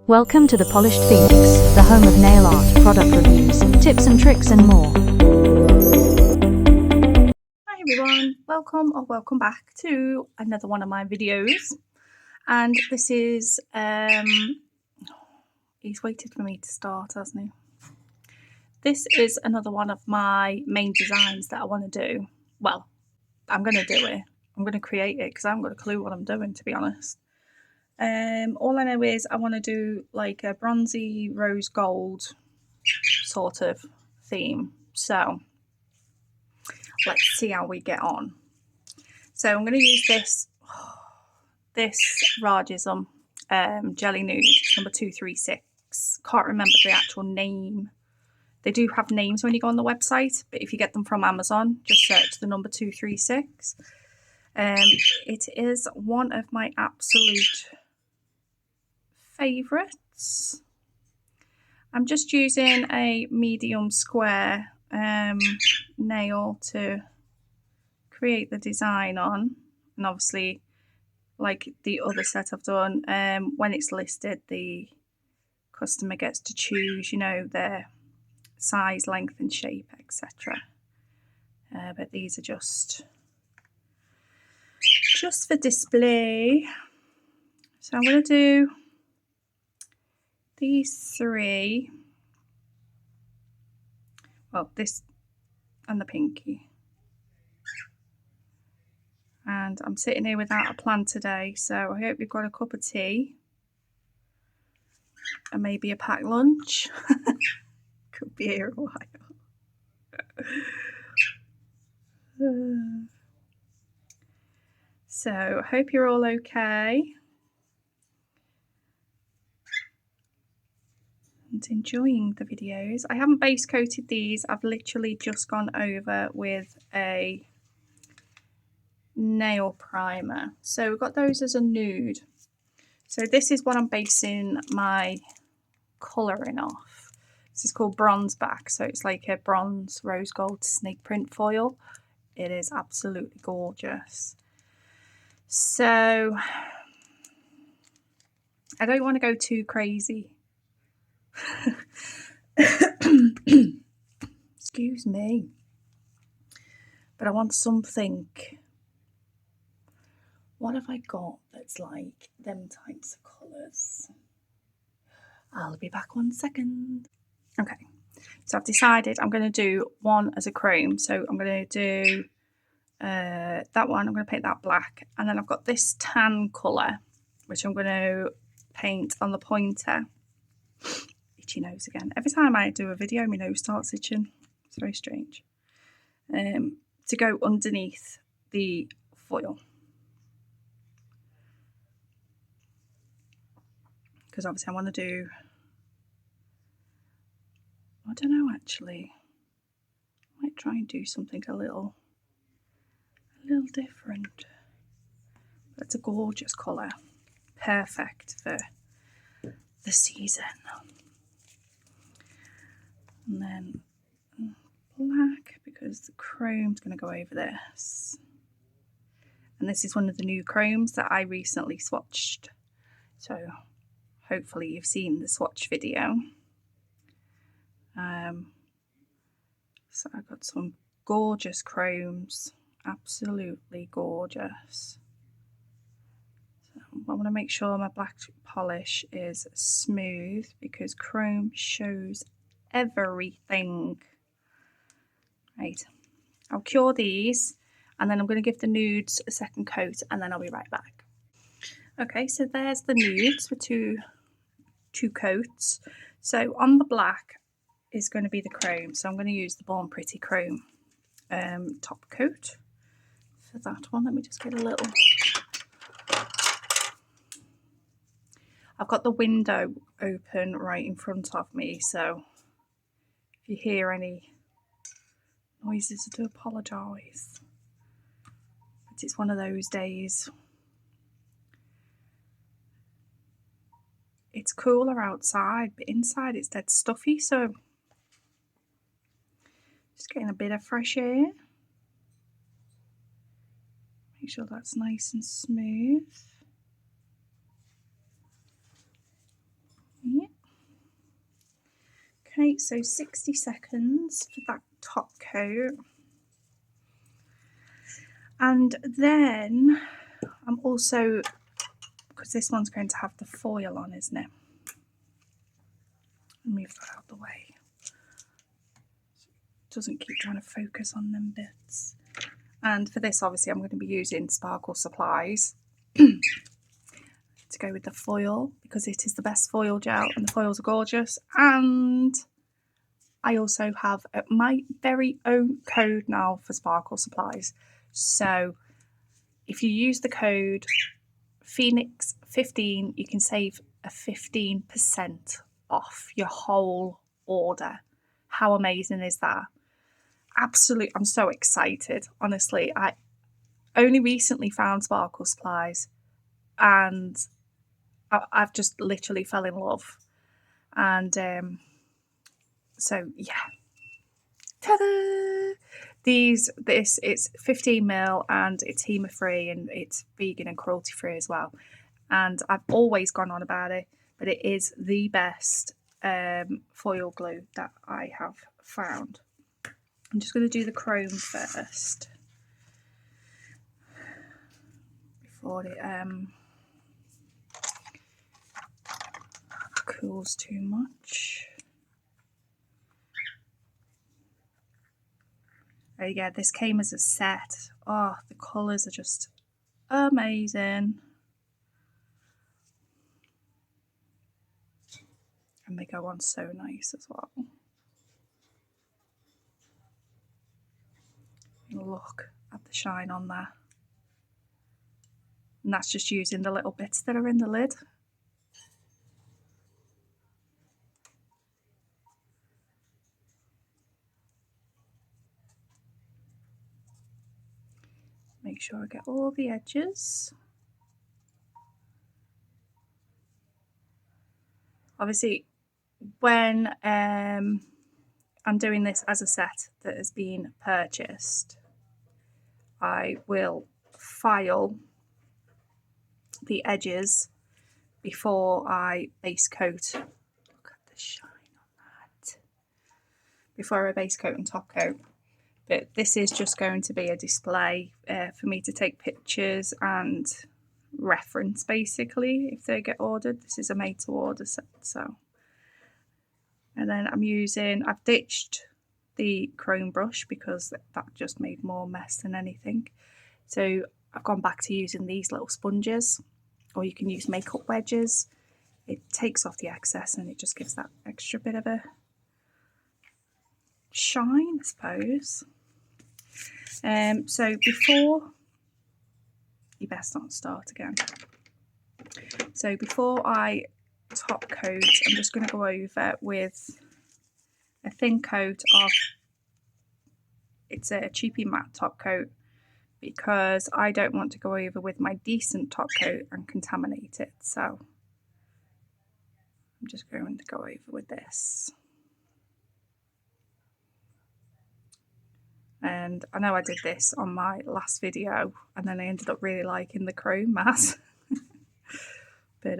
Welcome to the Polished Phoenix, the home of nail art, product reviews, tips and tricks and more. Hi everyone, welcome back to another one of my videos. And this is, he's waited for me to start, hasn't he? This is another one of my main designs that I want to do. Well, I'm going to do it. I'm going to create it because I haven't got a clue what I'm doing, to be honest. All I know is I want to do like a bronzy rose gold sort of theme. So let's see how we get on. So I'm going to use this Rarjsm Jelly Nude, number 236. Can't remember the actual name. They do have names when you go on the website, but if you get them from Amazon, just search the number 236. It is one of my absolute favourites. I'm just using a medium square nail to create the design on, and obviously, like the other set I've done, when it's listed, the customer gets to choose, you know, their size, length and shape, etc. But these are just for display. So I'm going to do these three, well, this and the pinky. And I'm sitting here without a plan today, so I hope you've got a cup of tea and maybe a packed lunch. Could be here a while. So I hope you're all okay and enjoying the videos. I haven't base coated these. I've literally just gone over with a nail primer. So we've got those as a nude. So this is what I'm basing my colouring off. This is called Bronze Back. So it's like a bronze rose gold snake print foil. It is absolutely gorgeous. So I don't want to go too crazy. Excuse me. But I want something. What have I got that's like them types of colours? I'll be back 1 second. Okay, so I've decided I'm going to do one as a chrome. So I'm going to do that one. I'm going to paint that black. And then I've got this tan colour, which I'm going to paint on the pointer. Itchy nose again. Every time I do a video, my nose starts itching. It's very strange. To go underneath the foil. Because obviously I want to do, I don't know actually, I might try and do something a little different. But it's a gorgeous colour, perfect for the season. And then black, because the chrome's going to go over this. And this is one of the new chromes that I recently swatched. So hopefully you've seen the swatch video. So I've got some gorgeous chromes, absolutely gorgeous. So I want to make sure my black polish is smooth because chrome shows everything. Right, I'll cure these and then I'm going to give the nudes a second coat and then I'll be right back. Okay, so there's the nudes for two coats. So on the black is going to be the chrome. So I'm going to use the Born Pretty Chrome top coat for that one. Let me just get a little. I've got the window open right in front of me, so if you hear any noises, I do apologise. But it's one of those days. It's cooler outside, but inside it's dead stuffy, so just getting a bit of fresh air. Make sure that's nice and smooth. Okay, so 60 seconds for that top coat. And then I'm also, because this one's going to have the foil on, isn't it? Move that out of the way. Doesn't keep trying to focus on them bits. And for this, obviously, I'm going to be using Sparkle Supplies to go with the foil, because it is the best foil gel and the foils are gorgeous. And I also have my very own code now for Sparkle Supplies. So if you use the code Phoenix15, you can save a 15% off your whole order. How amazing is that? Absolutely, I'm so excited. Honestly, I only recently found Sparkle Supplies and I've just literally fell in love. And so yeah, ta-da! This it's 15ml and it's HEMA free and it's vegan and cruelty free as well. And I've always gone on about it, but it is the best foil glue that I have found. I'm just going to do the chrome first before it cools too much. Oh yeah, this came as a set. Oh, the colours are just amazing. And they go on so nice as well. Look at the shine on there. And that's just using the little bits that are in the lid. Make sure I get all the edges. Obviously, when I'm doing this as a set that has been purchased, I will file the edges before I base coat. Look at the shine on that. Before I base coat and top coat. But this is just going to be a display for me to take pictures and reference, basically, if they get ordered. This is a made to order set, so. And then I've ditched the chrome brush because that just made more mess than anything. So I've gone back to using these little sponges, or you can use makeup wedges. It takes off the excess and it just gives that extra bit of a shine, I suppose. So before, you best not start again. So before I top coat, I'm just going to go over with a thin coat of, it's a cheapy matte top coat, because I don't want to go over with my decent top coat and contaminate it. So I'm just going to go over with this. And I know I did this on my last video and then I ended up really liking the chrome matte. But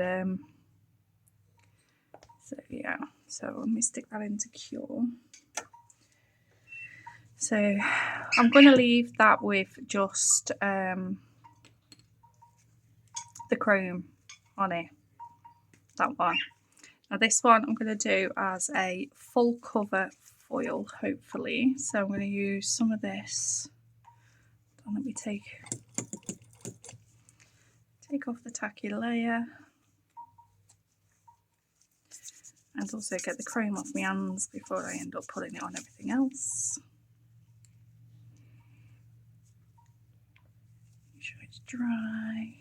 so yeah, so let me stick that into cure. So I'm going to leave that with just the chrome on it, that one. Now this one I'm going to do as a full cover foil, hopefully. So I'm going to use some of this. Let me take off the tacky layer. And also get the chrome off my hands before I end up putting it on everything else. Make sure it's dry.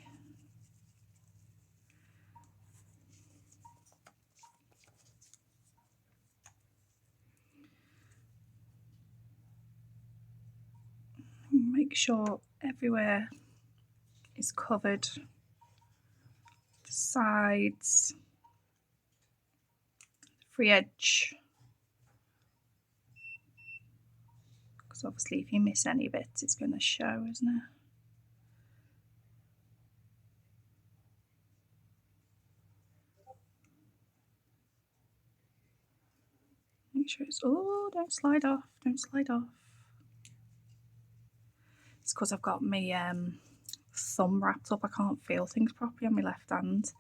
Make sure everywhere is covered. The sides, free edge. Because obviously if you miss any bits, it's going to show, isn't it? Make sure it's, oh, don't slide off, don't slide off. It's because I've got my thumb wrapped up. I can't feel things properly on my left hand.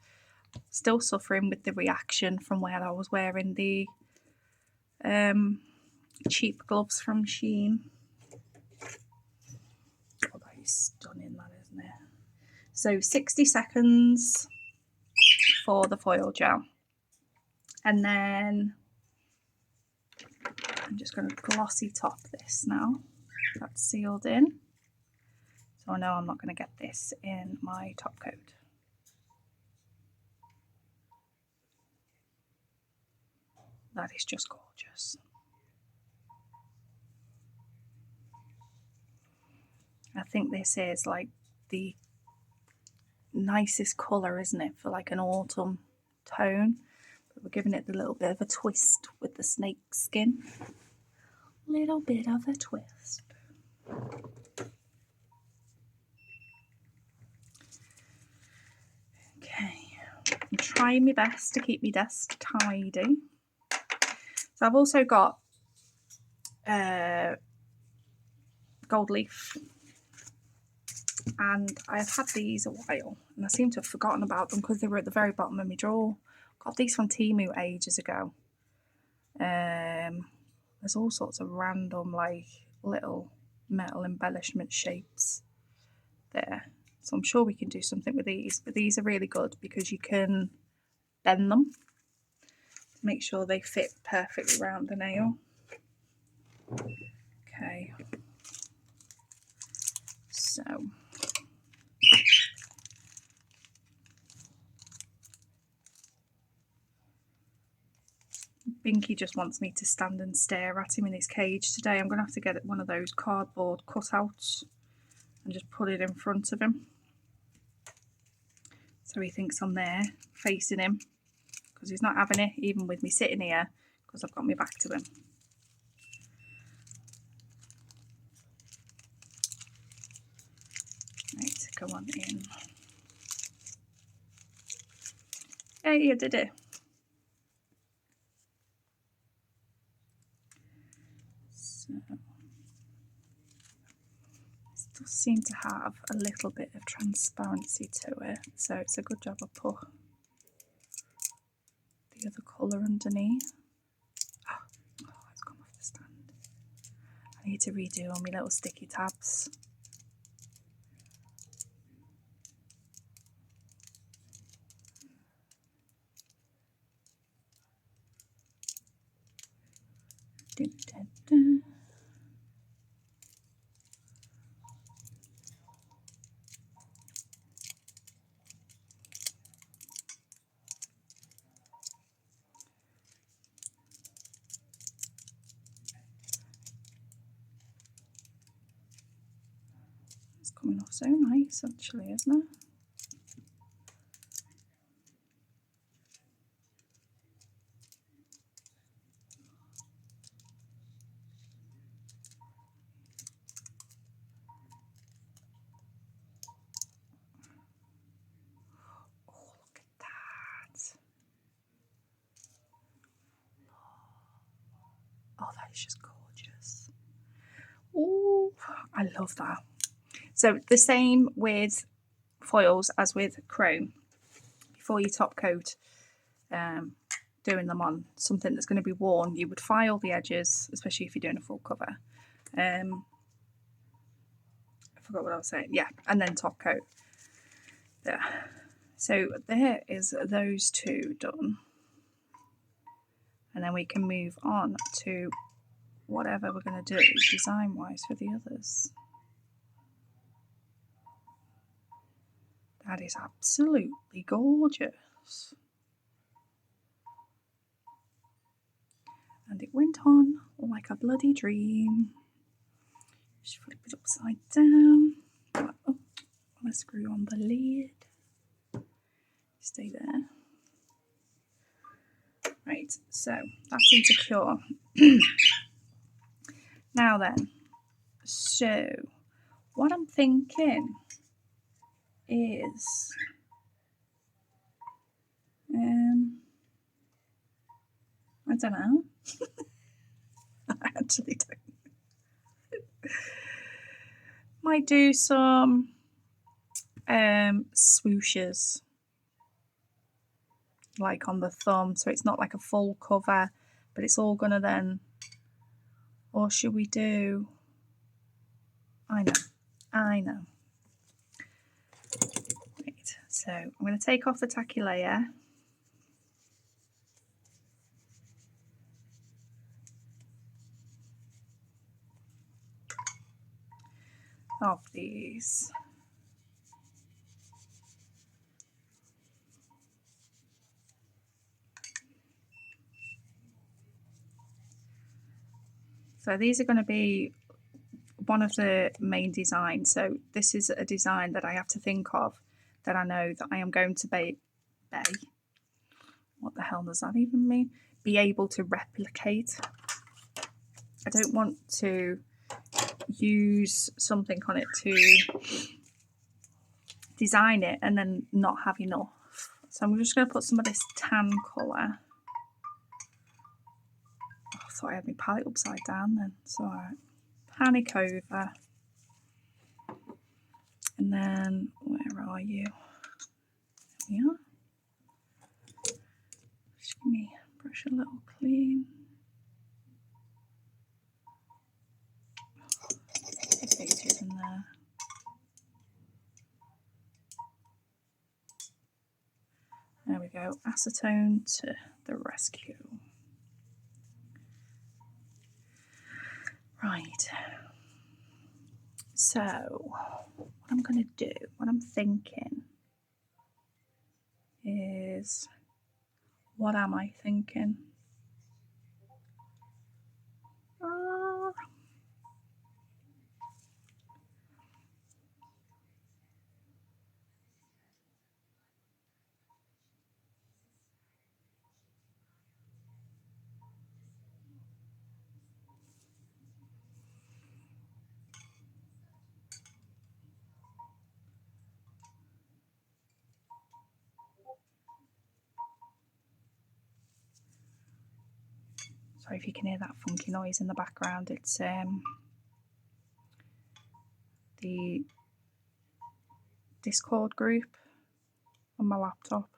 Still suffering with the reaction from where I was wearing the cheap gloves from Shein. Oh, that is stunning, that, isn't it? So 60 seconds for the foil gel. And then I'm just going to glossy top this now. That's sealed in. So I know I'm not going to get this in my top coat. That is just gorgeous. I think this is like the nicest colour, isn't it, for like an autumn tone. But we're giving it a little bit of a twist with the snake skin. Little bit of a twist. Okay, I'm trying my best to keep my desk tidy. So I've also got gold leaf, and I've had these a while and I seem to have forgotten about them because they were at the very bottom of my drawer. Got these from Temu ages ago. There's all sorts of random like little metal embellishment shapes there, so I'm sure we can do something with these, but these are really good because you can bend them to make sure they fit perfectly around the nail. Okay, so Binky just wants me to stand and stare at him in his cage today. I'm going to have to get one of those cardboard cutouts and just put it in front of him so he thinks I'm there facing him, because he's not having it even with me sitting here because I've got my back to him. Right, go on in. Hey, you did it. So this does seem to have a little bit of transparency to it, so it's a good job I put the other colour underneath. Oh, it's come off the stand. I need to redo all my little sticky tabs. Dun, dun, dun. It's coming off so nice actually, isn't it? Oh, that is just gorgeous. Oh, I love that. So the same with foils as with chrome. Before you top coat, doing them on something that's going to be worn, you would file the edges, especially if you're doing a full cover. I forgot what I was saying. Yeah, and then top coat. There. So there is those two done. And then we can move on to whatever we're going to do design-wise for the others. That is absolutely gorgeous. And it went on like a bloody dream. Just flip it upside down. Oh, let's screw on the lid. Stay there. Right, so that's insecure. Now then, so what I'm thinking is I don't know. I actually don't. Might do some swooshes, like on the thumb, so it's not like a full cover, but it's all gonna then. Or should we do? I know. Right, so I'm going to take off the tacky layer. Of these. So these are going to be one of the main designs. So this is a design that I have to think of, that I know that I am going to what the hell does that even mean? Be able to replicate. I don't want to use something on it to design it and then not have enough. So I'm just going to put some of this tan colour. Oh, I thought I had my palette upside down then. It's alright. Panic over. And then, where are you? Here we are. Just give me brush a little clean. Pictures in there. There we go. Acetone to the rescue. Right. So, what I'm going to do, what I'm thinking is, what am I thinking? Sorry if you can hear that funky noise in the background. It's the Discord group on my laptop.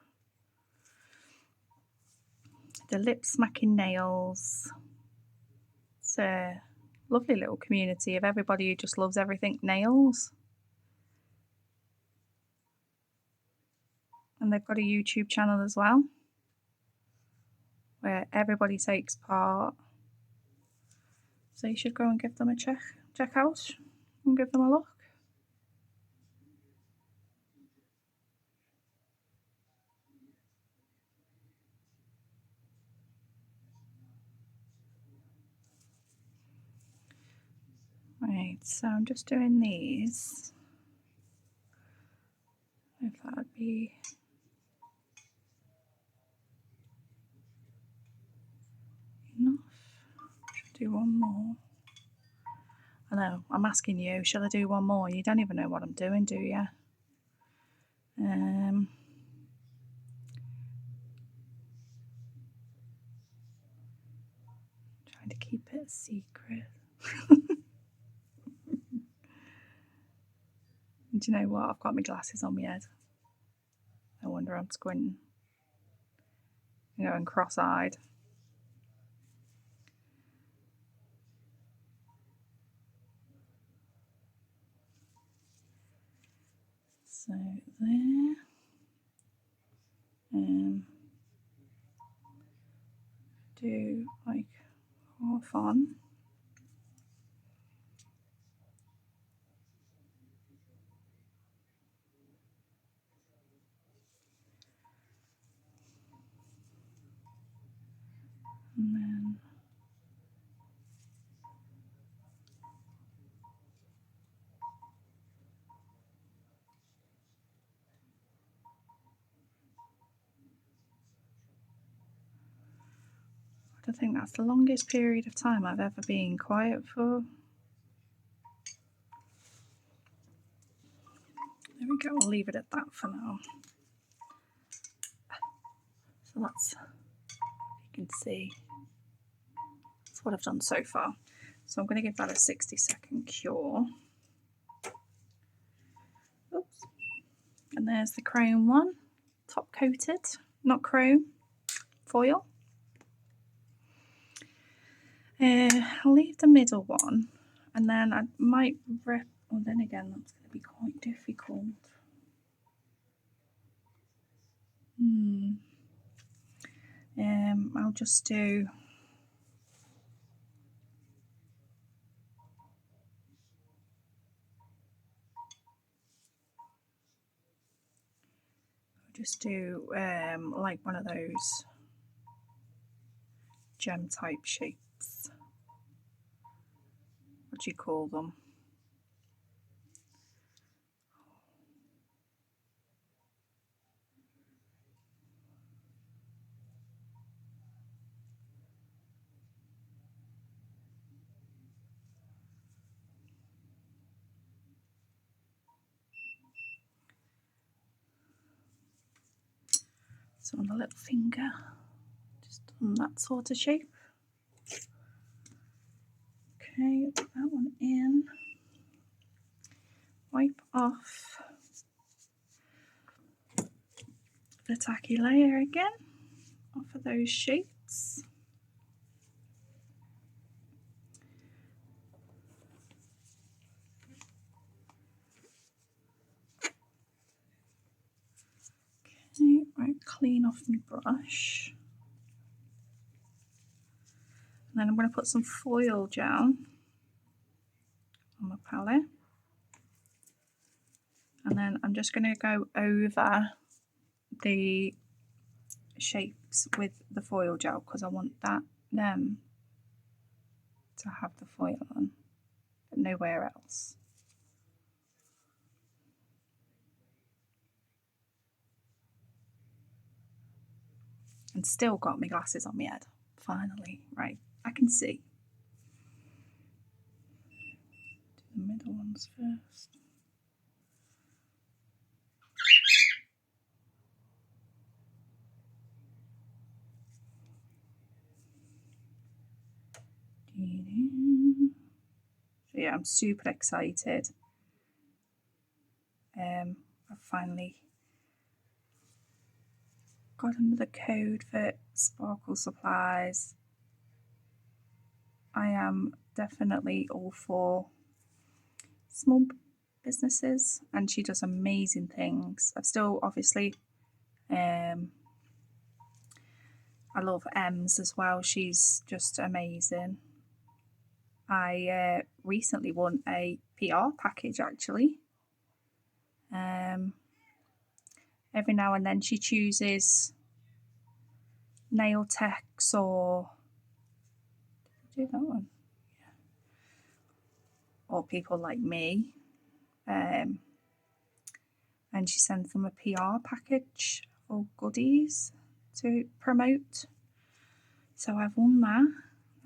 The Lip Smacking Nails. It's a lovely little community of everybody who just loves everything nails. And they've got a YouTube channel as well, where everybody takes part. So you should go and give them a check out and give them a look. Right, so I'm just doing these. If that would be enough. Should do one more. I know, I'm asking you, shall I do one more? You don't even know what I'm doing, do you? Trying to keep it a secret. Do you know what? I've got my glasses on my head. No wonder I'm squinting. You know, and cross-eyed. So there. Do like half on. And then I think that's the longest period of time I've ever been quiet for. There we go, I'll leave it at that for now. So that's, you can see, that's what I've done so far. So I'm going to give that a 60-second cure. Oops. And there's the chrome one, top coated, not chrome, foil. I'll leave the middle one, and then I might rip. Well, then again, that's going to be quite difficult. I'll just do. Like one of those gem type shapes. What do you call them? So on the little finger, just on that sort of shape. Okay, put that one in. Wipe off the tacky layer again off of those shapes. Okay, right, clean off my brush. And then I'm going to put some foil down on my palette. And then I'm just going to go over the shapes with the foil gel because I want them to have the foil on, but nowhere else. And still got my glasses on my head. Finally, right, I can see. Do the middle ones first. So yeah, I'm super excited. I've finally got another code for Sparkle Supplies. I am definitely all for small businesses, and she does amazing things. I've still obviously I love Ems as well. She's just amazing. I recently won a PR package actually. Every now and then she chooses nail techs or do that one. Yeah. Or people like me. And she sends them a PR package or goodies to promote. So I've won that.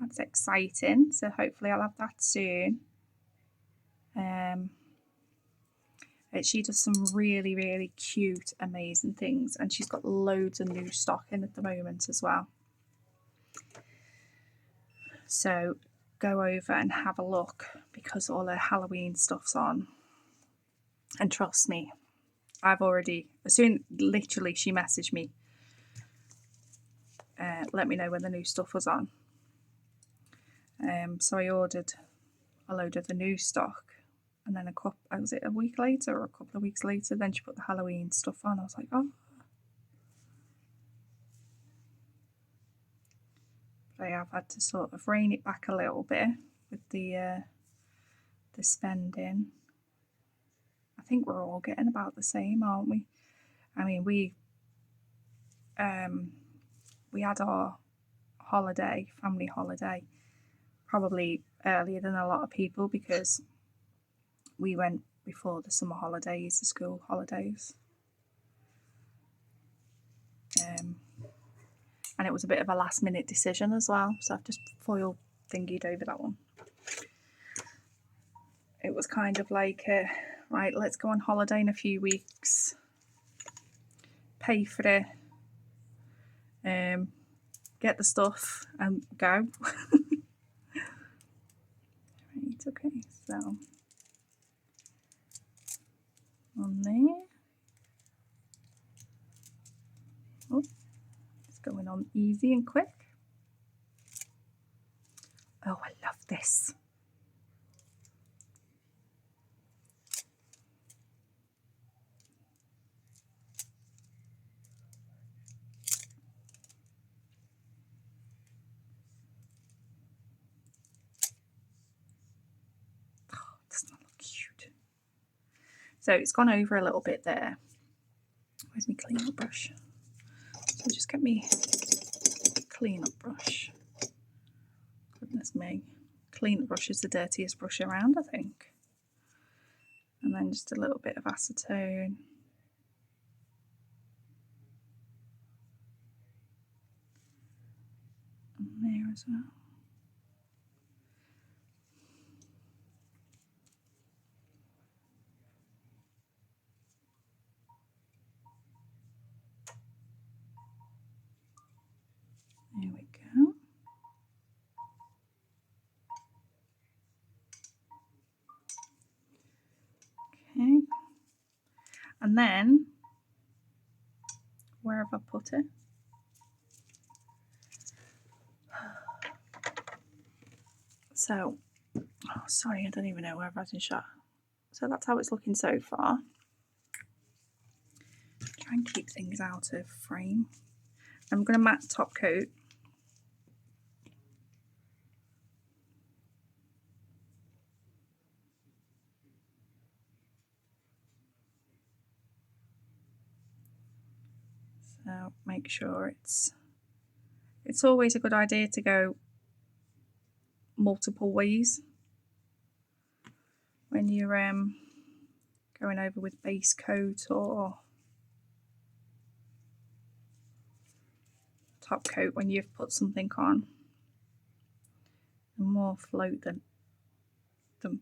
That's exciting. So hopefully I'll have that soon. She does some really, really cute, amazing things, and she's got loads of new stock in at the moment as well. So go over and have a look because all her Halloween stuff's on. And trust me, I've already, literally she messaged me, let me know when the new stuff was on. So I ordered a load of the new stock, and then was it a week later or a couple of weeks later, then she put the Halloween stuff on. I was like, oh. But I have had to sort of rein it back a little bit with the spending. I think we're all getting about the same, aren't we? I mean, we had our family holiday, probably earlier than a lot of people because we went before the summer holidays, the school holidays. And it was a bit of a last minute decision as well, so I've just foil thingied over that one. It was kind of like, right, let's go on holiday in a few weeks, pay for it, get the stuff and go. Right, okay, so on there. Oh, it's going on easy and quick. Oh, I love this. Oh, doesn't that look cute? So it's gone over a little bit there. Where's my cleanup brush? So just get me cleanup brush. Goodness me. Cleanup brush is the dirtiest brush around, I think. And then just a little bit of acetone. And there as well. There we go. Okay. And then, where have I put it? So, oh, sorry, I don't even know where I've had in shot. So that's how it's looking so far. Try and keep things out of frame. I'm going to matte top coat. So make sure it's always a good idea to go multiple ways when you're going over with base coat or top coat when you've put something on. More float than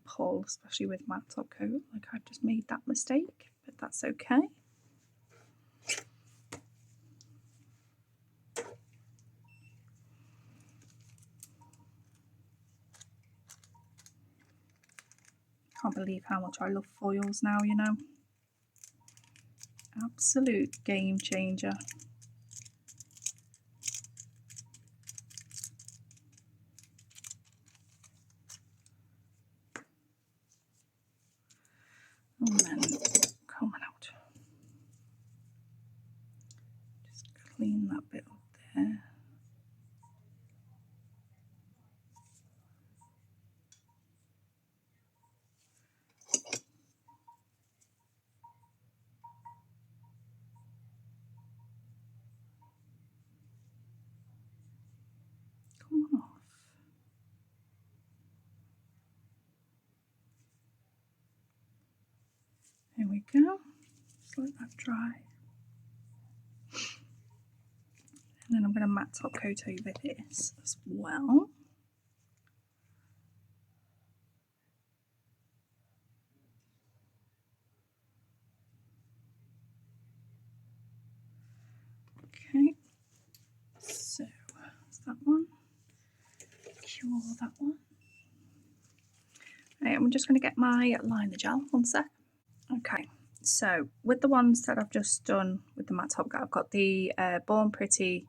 pull, especially with matte top coat. Like I've just made that mistake, but that's okay. Can't believe how much I love foils now, you know. Absolute game changer. And then coming out. Just clean that bit up there. Come off. There we go. Just let that dry. And then I'm going to matte top coat over this as well. Okay, so that's that one. Cure that one. Right, I'm just going to get my liner gel, one sec. Okay, so with the ones that I've just done with the matte top coat, I've got the Born Pretty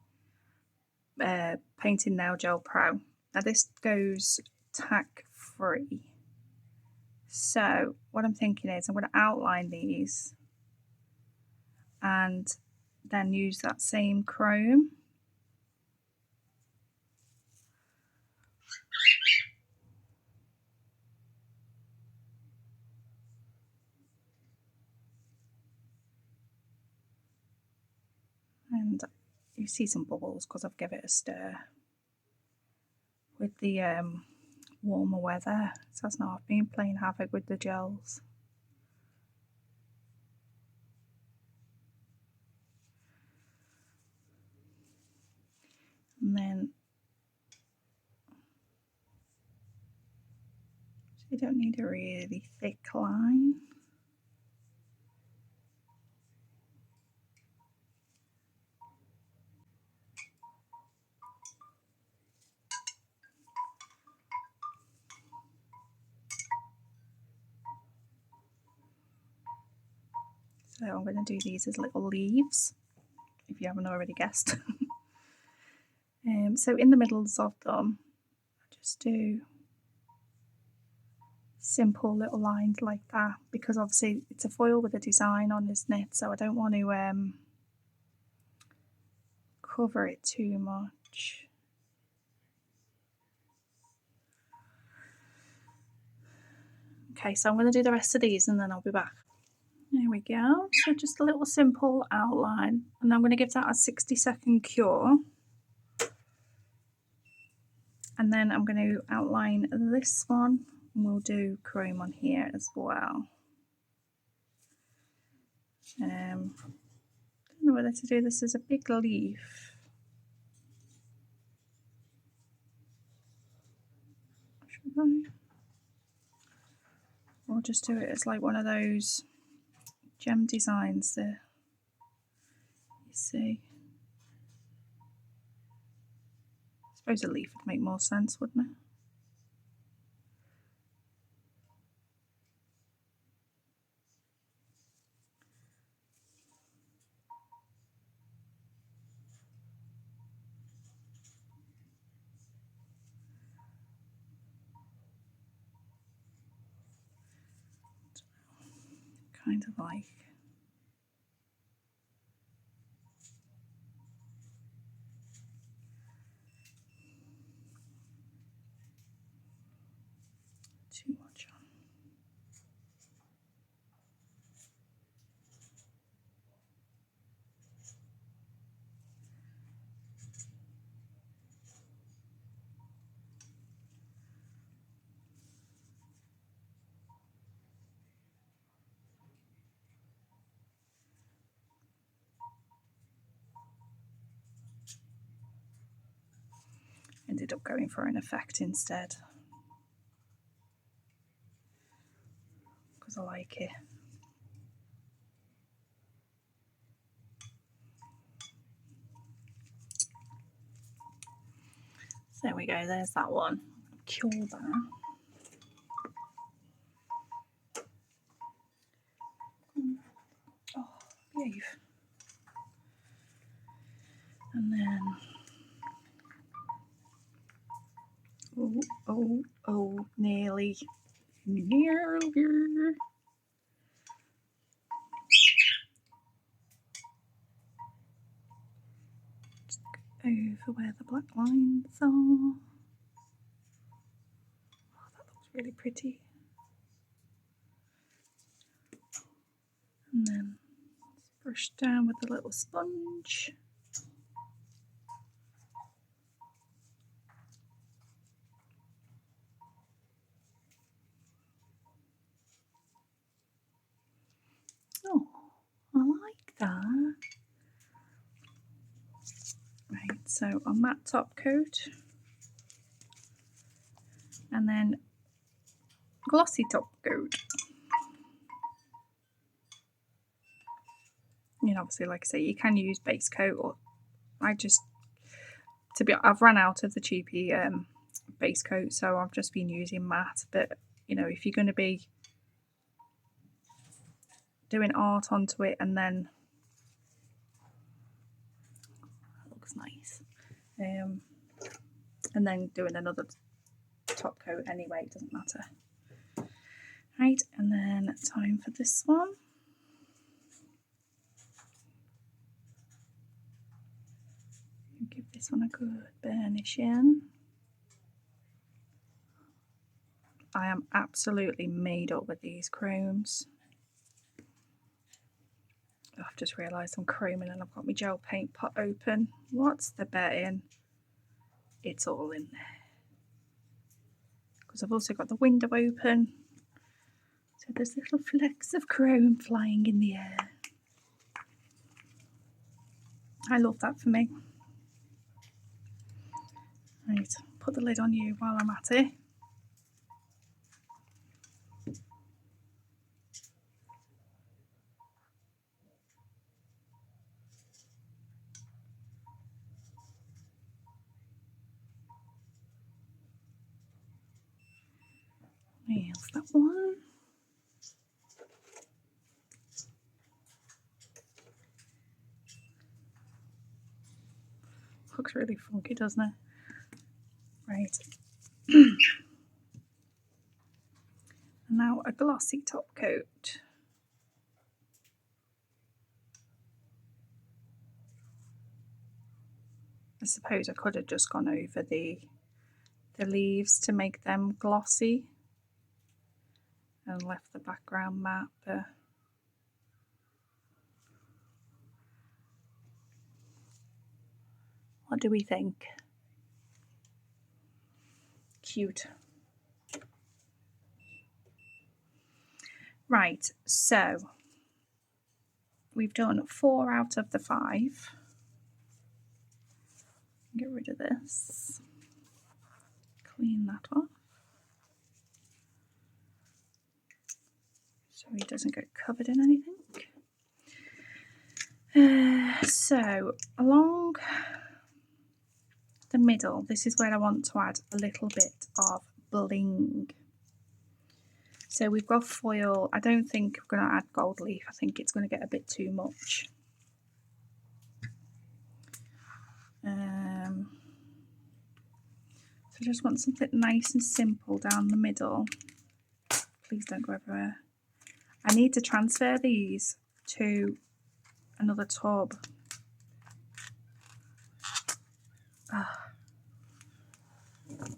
Painting Nail Gel Pro. Now this goes tack free. So what I'm thinking is I'm going to outline these and then use that same chrome. And you see some bubbles because I've given it a stir with the warmer weather. So that's not, I've been playing havoc with the gels. And then, so you don't need a really thick line. So I'm going to do these as little leaves, if you haven't already guessed. So in the middles of them, I just do simple little lines like that, because obviously it's a foil with a design on, isn't it? So I don't want to cover it too much. Okay, so I'm going to do the rest of these and then I'll be back. There we go. So just a little simple outline, and I'm going to give that a 60-second cure. And then I'm going to outline this one, and we'll do chrome on here as well. I don't know whether to do this as a big leaf. Should I? Or just do it as like one of those gem designs there. You see. I suppose a leaf would make more sense, wouldn't it? Kind of like too much on. Ended up going for an effect instead, because I like it. So there we go, there's that one. Cure that. Oh, behave. And then, oh, nearly. Just go over where the black lines are. Oh, that looks really pretty. And then brush down with a little sponge. Oh, I like that. Right, so on that top coat, and then glossy top coat. You know, obviously, like I say, you can use base coat, or I've run out of the cheapy base coat, so I've just been using matte. But you know, if you're going to be doing art onto it, and then that looks nice, and then doing another top coat anyway, it doesn't matter. Right, and then time for this one. Give this one a good burnish in. I am absolutely made up with these chromes. Oh, I've just realised I'm chroming and I've got my gel paint pot open. What's the betting? It's all in there. Because I've also got the window open. So there's little flecks of chrome flying in the air. I love that for me. Right, put the lid on you while I'm at it. Here's that one. looks really funky, doesn't it? Right. Now a glossy top coat. I suppose I could have just gone over the leaves to make them glossy and left the background matte, but what do we think? Cute. Right, so we've done 4 out of the 5. Get rid of this. Clean that off so he doesn't get covered in anything. So along the middle, this is where I want to add a little bit of bling. So we've got foil. I don't think we're going to add gold leaf. I think it's going to get a bit too much. So I just want something nice and simple down the middle. Please don't go everywhere. I need to transfer these to another tub.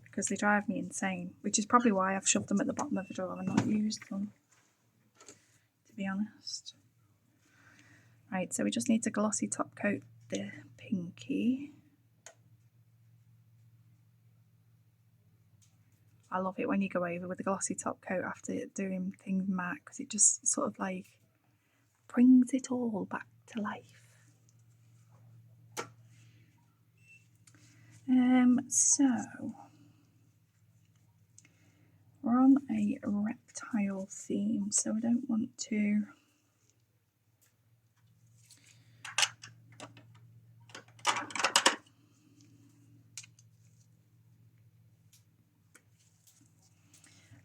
Because they drive me insane, which is probably why I've shoved them at the bottom of the drawer and not used them, to be honest. Right, so we just need to glossy top coat the pinky. I love it when you go over with a glossy top coat after doing things matte, because it just sort of like brings it all back to life. So we're on a reptile theme, so I don't want to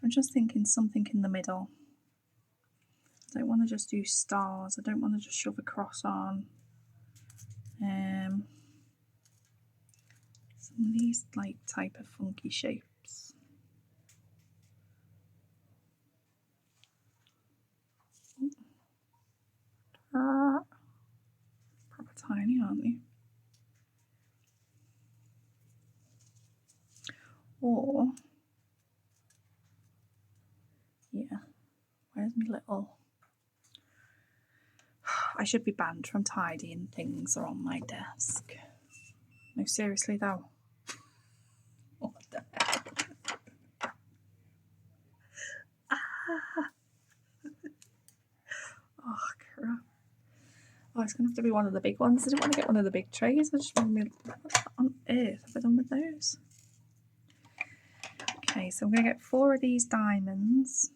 I'm just thinking something in the middle. I don't want to just do stars. I don't want to just shove a cross on. Some of these like type of funky shapes. Proper tiny, aren't they? Or yeah, where's my little? I should be banned from tidying things on my desk. No, seriously though. What the heck? Oh crap. Oh, it's gonna have to be one of the big ones. I didn't want to get one of the big trays. I just want to be, what on earth have I done with those? Okay, so I'm gonna get 4 of these diamonds.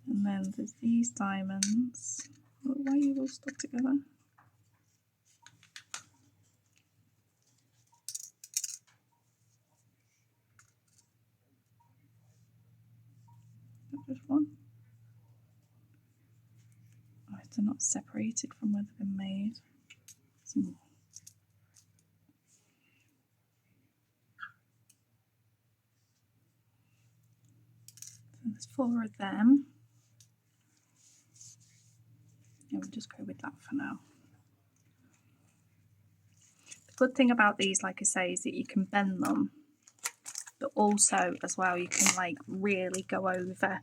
And then there's these diamonds. Why are you all stuck together? Not just one. Oh, they're not separated from where they've been made. Some more. So there's 4 of them. Yeah, we'll just go with that for now. The good thing about these, like I say, is that you can bend them, but also as well you can like really go over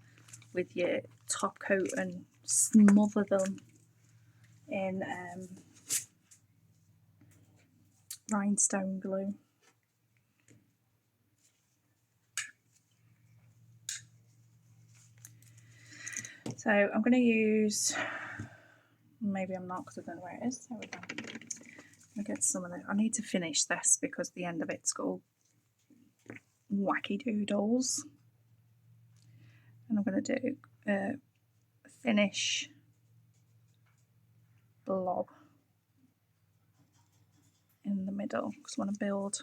with your top coat and smother them in rhinestone glue. So I'm going to use, maybe I'm not because I don't know where it is. There we go. I'm going to get some of it. I need to finish this because the end of it's got wacky doodles. And I'm going to do a finish blob in the middle because I want to build.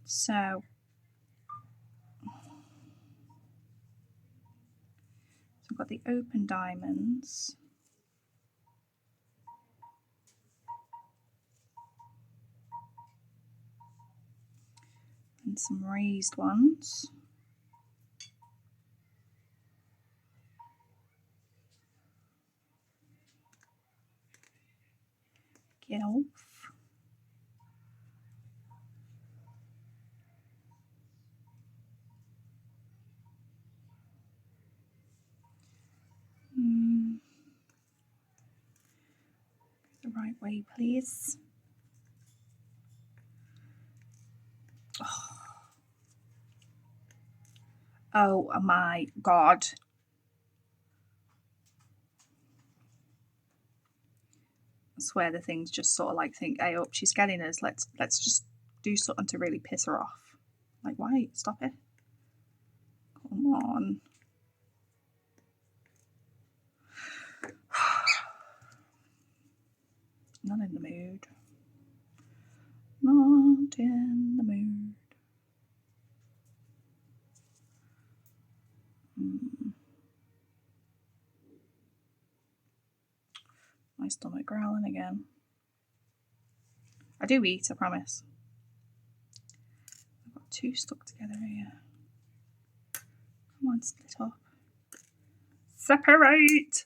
So I've got the open diamonds. And some raised ones. Get off. The right way, please. Oh my God. I swear the things just sort of like think, hey, up, she's getting us. Let's just do something to really piss her off. Like, why? Stop it. Come on. Not in the mood. Not in the mood. My stomach growling again. I do eat, I promise. I've got two stuck together here. Come on, split up. Separate!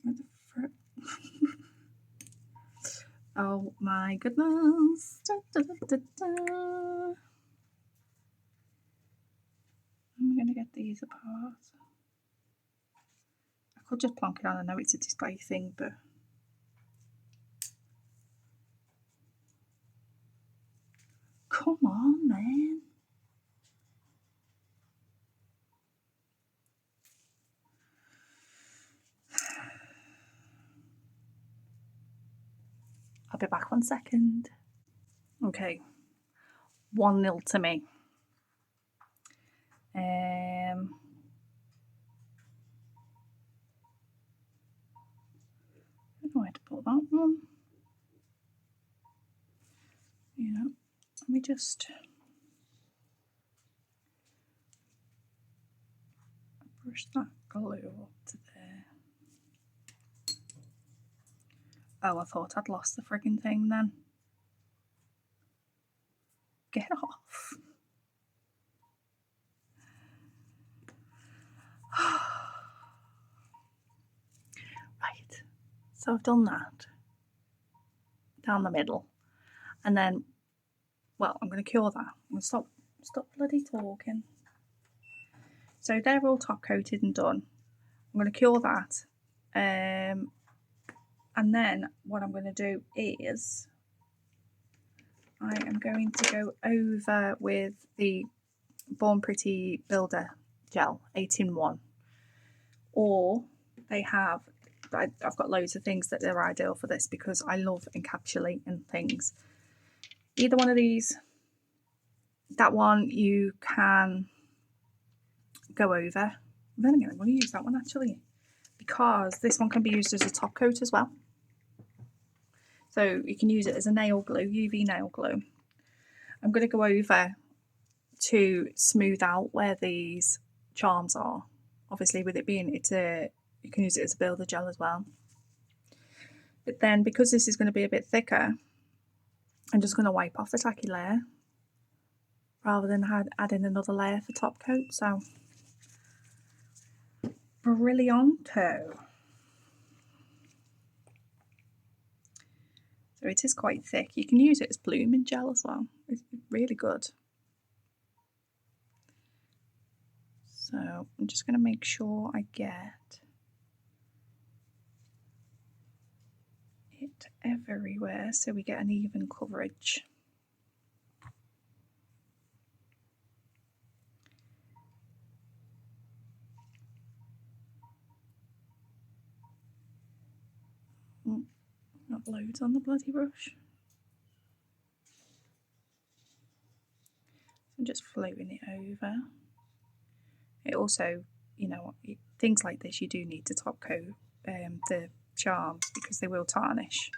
Where the frick? Oh my goodness. Da, da, da, da. I'm going to get these apart. I could just plonk it on. I know it's a display thing, but... Come on, man. I'll be back 1 second. Okay. 1-0 to me. I don't know where to put that one. Yeah. Let me just brush that glue up to there. Oh, I thought I'd lost the frigging thing then. Get off. Right. So I've done that. Down the middle. And then, well, I'm going to cure that. I'm going to stop bloody talking. So they're all top coated and done. I'm going to cure that. And then what I'm going to do is I am going to go over with the Born Pretty Builder Gel 8-in-1. Or they have, I've got loads of things that are ideal for this because I love encapsulating things. Either one of these, that one you can go over. Then again, I'm going to use that one actually because this one can be used as a top coat as well. So you can use it as a nail glue, UV nail glue. I'm going to go over to smooth out where these charms are. Obviously with it being, you can use it as a builder gel as well. But then because this is going to be a bit thicker, I'm just going to wipe off the tacky layer rather than adding another layer for top coat. So brillianto. So it is quite thick. You can use it as blooming gel as well. It's really good. So I'm just going to make sure I get it everywhere so we get an even coverage. Not loads on the bloody brush. I'm just floating it over. It also, you know, things like this you do need to top coat the charms because they will tarnish.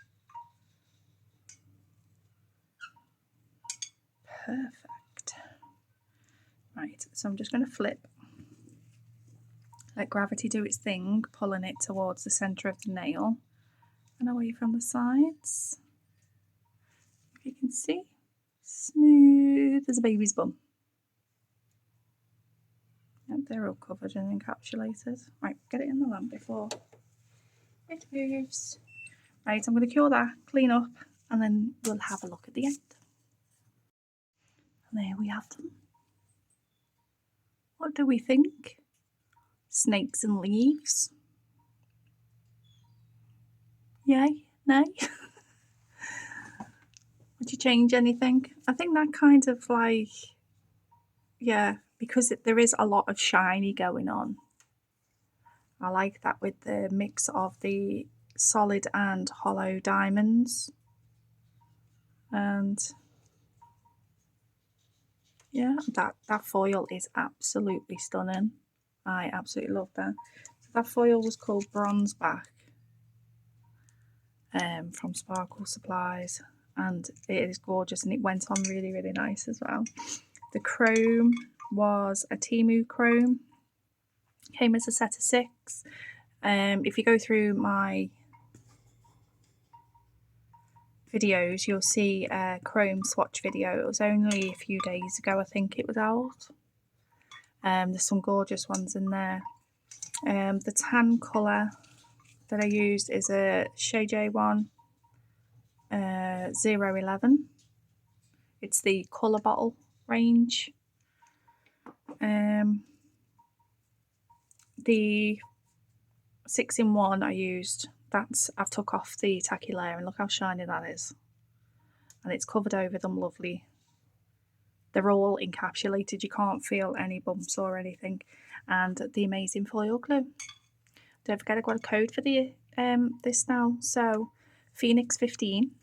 Perfect. Right, so I'm just going to flip. Let gravity do its thing, pulling it towards the centre of the nail and away from the sides. If you can see, smooth as a baby's bum. Yep, they're all covered and encapsulated. Right, get it in the lamp before it moves. Right, I'm going to cure that, clean up, and then we'll have a look at the end. And there we have them. What do we think? Snakes and leaves? Yay? Nay? Would you change anything? I think that kind of like, yeah, because there is a lot of shiny going on. I like that with the mix of the solid and hollow diamonds. And yeah, that foil is absolutely stunning. I absolutely love that. So that foil was called Bronzeback from Sparkle Supplies, and it is gorgeous, and it went on really, really nice as well. The chrome was a Temu chrome, came as a set of 6. If you go through my videos, you'll see a chrome swatch video. It was only a few days ago, I think it was out. There's some gorgeous ones in there. The tan colour that I used is a Shea J1 011. It's the colour bottle range. The 6-in-1 I used, I've took off the tacky layer, and look how shiny that is. And it's covered over them lovely. They're all encapsulated, you can't feel any bumps or anything. And the amazing foil glue. Don't forget I've got a code for the this now. So Phoenix 15.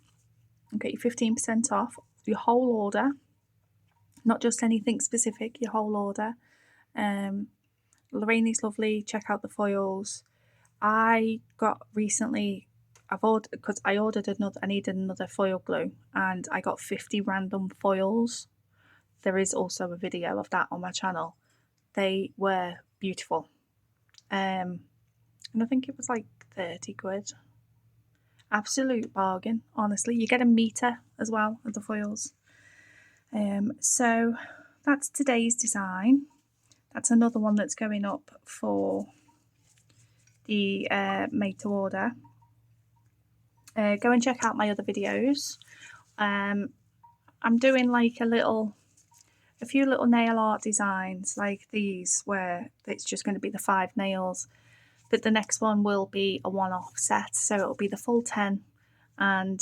I'll get you 15% off your whole order. Not just anything specific, your whole order. Lorraine's lovely. Check out the foils. I got recently, because I ordered another, I needed another foil glue, and I got 50 random foils. There is also a video of that on my channel. They were beautiful. And I think it was like 30 quid. Absolute bargain, honestly. You get a meter as well of the foils. So that's today's design. That's another one that's going up for the made to order. Go and check out my other videos. I'm doing like a few little nail art designs like these, where it's just going to be the 5 nails, but the next one will be a one-off set, so it'll be the full 10, and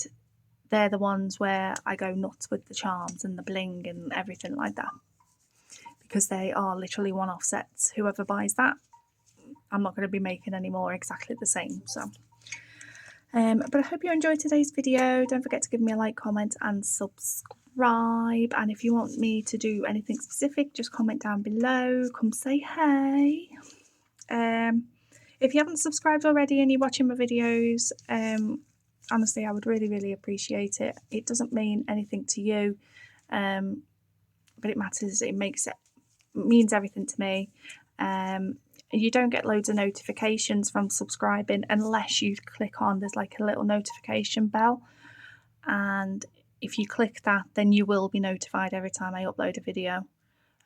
they're the ones where I go nuts with the charms and the bling and everything like that, because they are literally one-off sets. Whoever buys that, I'm not going to be making any more exactly the same. So but I hope you enjoyed today's video. Don't forget to give me a like, comment and subscribe, and if you want me to do anything specific, just comment down below. Come say hey. If you haven't subscribed already and you're watching my videos, honestly, I would really, really appreciate it. It doesn't mean anything to you, but it matters. It means everything to me. You don't get loads of notifications from subscribing unless you click on, there's like a little notification bell, and if you click that, then you will be notified every time I upload a video.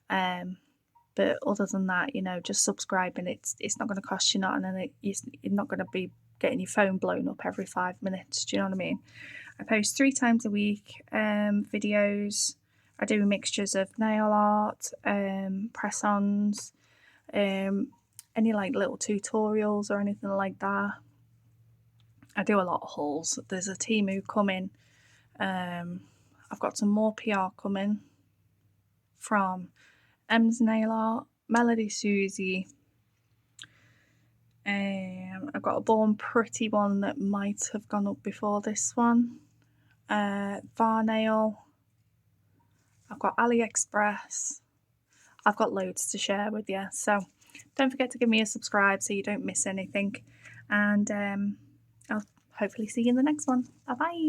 But other than that, you know, just subscribing, it's not going to cost you nothing, and you're not going to be getting your phone blown up every 5 minutes. Do you know what I mean? I post 3 times a week videos. I do mixtures of nail art, press-ons, any like little tutorials or anything like that. I do a lot of hauls. There's a Temu coming. I've got some more PR coming from M's Nail Art, MelodySusie. I've got a Born Pretty one that might have gone up before this one. Varnail. I've got AliExpress. I've got loads to share with you. So don't forget to give me a subscribe so you don't miss anything. And I'll hopefully see you in the next one. Bye bye.